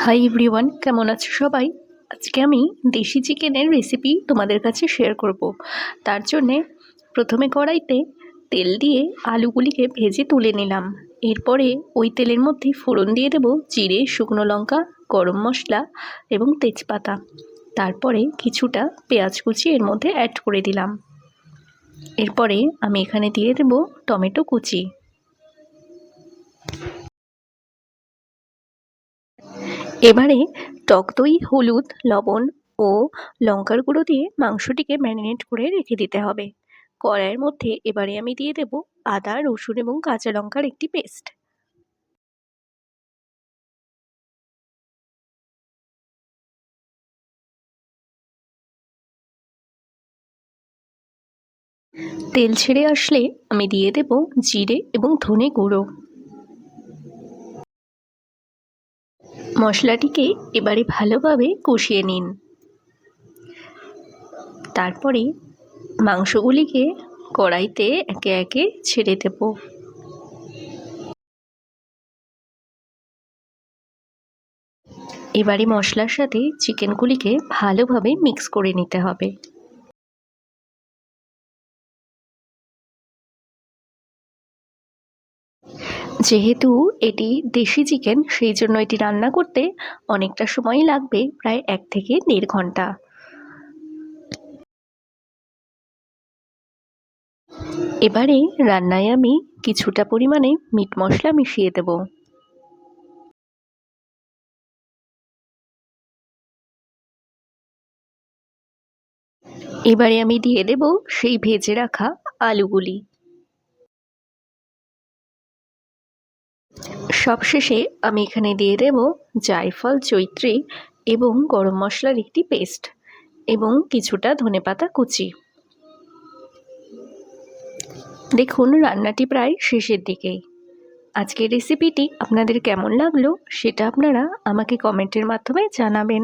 Hi everyone, কেমন আছো সবাই? আজকে আমি দেশি চিকেনের রেসিপি তোমাদের কাছে শেয়ার করব। তার জন্যে প্রথমে কড়াইতে তেল দিয়ে আলুগুলিকে ভেজে তুলে নিলাম। এরপরে ওই তেলের মধ্যে ফোড়ন দিয়ে দেবো জিরে, শুকনো লঙ্কা, গরম মশলা এবং তেজপাতা। তারপরে কিছুটা পেঁয়াজ কুচি এর মধ্যে অ্যাড করে দিলাম। এরপরে আমি এখানে দিয়ে দেবো টমেটো কুচি। এবারে টক দই, হলুদ, লবণ ও লঙ্কার গুঁড়ো দিয়ে মাংসটিকে ম্যারিনেট করে রেখে দিতে হবে। কড়াইয়ের মধ্যে এবারে আমি দিয়ে দেব আদা, রসুন এবং কাঁচা লঙ্কার একটি পেস্ট। তেল ছেড়ে আসলে আমি দিয়ে দেব জিরে এবং ধনে গুঁড়ো। মশলাটিকে এবারে ভালোভাবে কষিয়ে নিন। তারপরে মাংসগুলিকে কড়াইতে একে একে ছেড়ে দেব। এবারে মশলার সাথে চিকেনগুলিকে ভালোভাবে মিক্স করে নিতে হবে। যেহেতু এটি দেশি চিকেন, সেই জন্য এটি রান্না করতে অনেকটা সময় লাগবে, প্রায় 1 থেকে 1.5 ঘন্টা। এবারে রান্নায় আমি কিছুটা পরিমাণে মিট মশলা মিশিয়ে দেব। এবারে আমি দিয়ে দেব সেই ভেজে রাখা আলুগুলি। সবশেষে আমি এখানে দিয়ে দেব জায়ফল, জয়িত্রী এবং গরম মশলার একটি পেস্ট এবং কিছুটা ধনেপাতা কুচি। দেখুন, রান্নাটি প্রায় শেষের দিকেই। আজকের রেসিপিটি আপনাদের কেমন লাগলো সেটা আপনারা আমাকে কমেন্টের মাধ্যমে জানাবেন।